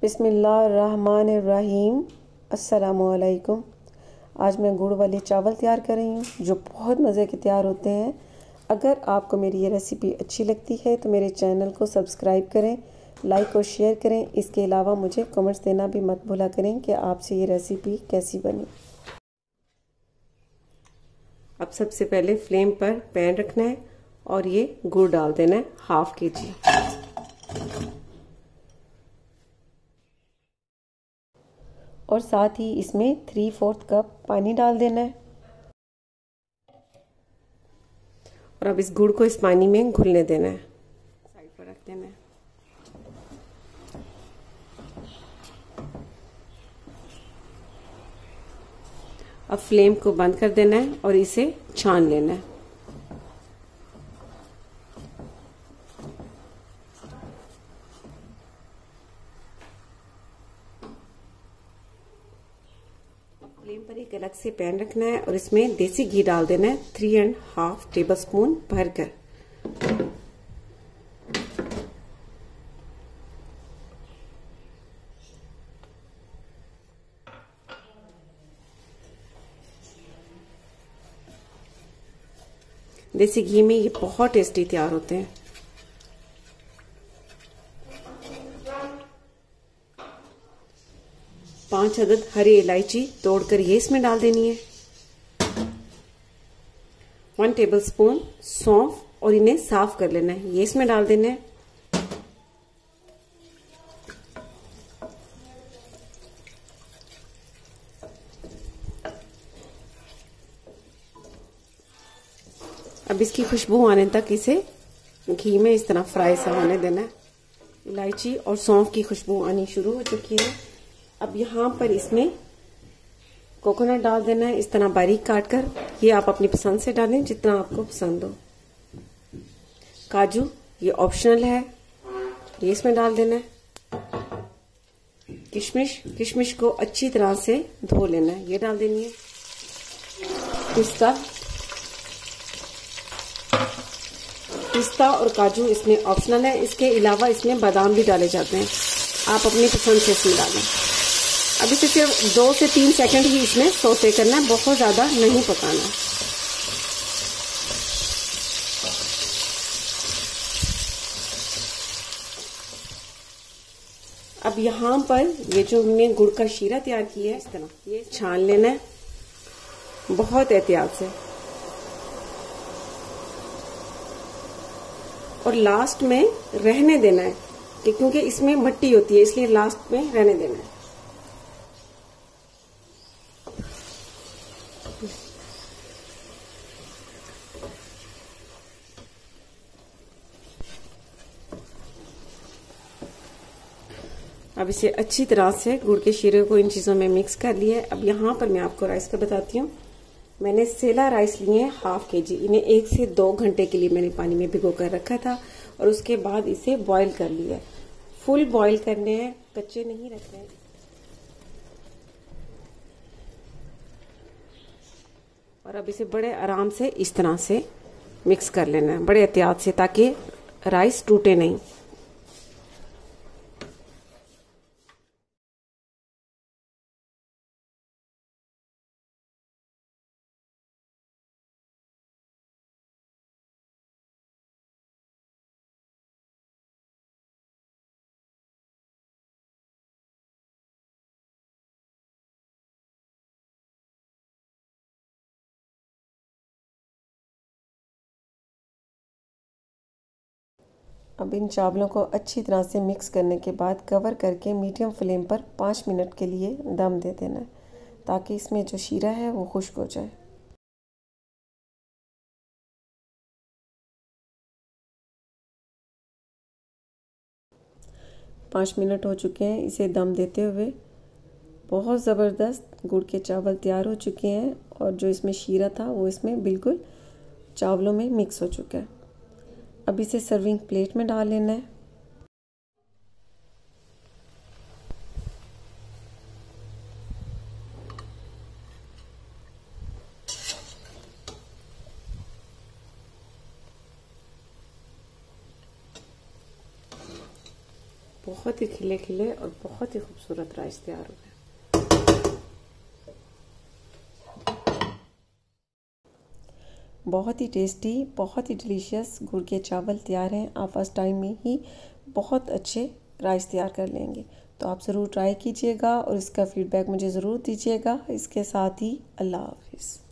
बिस्मिल्लाहिर्रहमानिर्रहीम। अस्सलामुअलैकुम। आज मैं गुड़ वाले चावल तैयार कर रही हूँ जो बहुत मज़े के तैयार होते हैं। अगर आपको मेरी ये रेसिपी अच्छी लगती है तो मेरे चैनल को सब्सक्राइब करें, लाइक और शेयर करें। इसके अलावा मुझे कमेंट्स देना भी मत भूला करें कि आपसे ये रेसिपी कैसी बनी। अब सबसे पहले फ्लेम पर पैन रखना है और ये गुड़ डाल देना है ½ kg। और साथ ही इसमें 3/4 कप पानी डाल देना है। और अब इस गुड़ को इस पानी में घुलने देना है, साइड पर रख देना है। अब फ्लेम को बंद कर देना है और इसे छान लेना है। फ्लेम पर एक अलग से पैन रखना है और इसमें देसी घी डाल देना है 3½ टेबलस्पून भरकर। देसी घी में ये बहुत टेस्टी तैयार होते हैं। पांच अदद हरी इलायची तोड़कर ये इसमें डाल देनी है। 1 टेबलस्पून सौंफ और इन्हें साफ कर लेना है, ये इसमें डाल देना है। अब इसकी खुशबू आने तक इसे घी में इस तरह फ्राई सा होने देना है। इलायची और सौंफ की खुशबू आनी शुरू हो चुकी है। अब यहाँ पर इसमें कोकोनट डाल देना है, इस तरह बारीक काट कर। ये आप अपनी पसंद से डालें, जितना आपको पसंद हो। काजू ये ऑप्शनल है, ये इसमें डाल देना है। किशमिश को अच्छी तरह से धो लेना है, ये डाल देनी है। पिस्ता और काजू इसमें ऑप्शनल है, इसके अलावा इसमें बादाम भी डाले जाते हैं, आप अपनी पसंद से इसमें डालें। अब इसे सिर्फ 2 से 3 सेकंड ही इसमें सौते करना है, बहुत ज्यादा नहीं पकाना। अब यहाँ पर ये जो हमने गुड़ का शीरा तैयार किया है, इस तरह ये छान लेना है बहुत एहतियात से। और लास्ट में रहने देना है क्योंकि इसमें मिट्टी होती है, इसलिए लास्ट में रहने देना है। अब इसे अच्छी तरह से गुड़ के शीरे को इन चीजों में मिक्स कर लिया है। अब यहाँ पर मैं आपको राइस का बताती हूँ। मैंने सेला राइस लिए हैं ½ kg। इन्हें 1 से 2 घंटे के लिए मैंने पानी में भिगो कर रखा था और उसके बाद इसे बॉईल कर लिया। फुल बॉईल करने हैं, कच्चे नहीं रखने हैं। और अब इसे बड़े आराम से इस तरह से मिक्स कर लेना है, बड़े एहतियात से, ताकि राइस टूटे नहीं। अब इन चावलों को अच्छी तरह से मिक्स करने के बाद कवर करके मीडियम फ्लेम पर 5 मिनट के लिए दम दे देना है, ताकि इसमें जो शीरा है वो खुश्क हो जाए। पाँच मिनट हो चुके हैं इसे दम देते हुए। बहुत ज़बरदस्त गुड़ के चावल तैयार हो चुके हैं और जो इसमें शीरा था वो इसमें बिल्कुल चावलों में मिक्स हो चुका है। अब इसे सर्विंग प्लेट में डाल लेना है। बहुत ही खिले खिले और बहुत ही खूबसूरत राइस तैयार हो गए। बहुत ही टेस्टी, बहुत ही डिलीशियस गुड़ के चावल तैयार हैं। आप फर्स्ट टाइम में ही बहुत अच्छे राइस तैयार कर लेंगे। तो आप ज़रूर ट्राई कीजिएगा और इसका फीडबैक मुझे ज़रूर दीजिएगा। इसके साथ ही अल्लाह हाफिज़।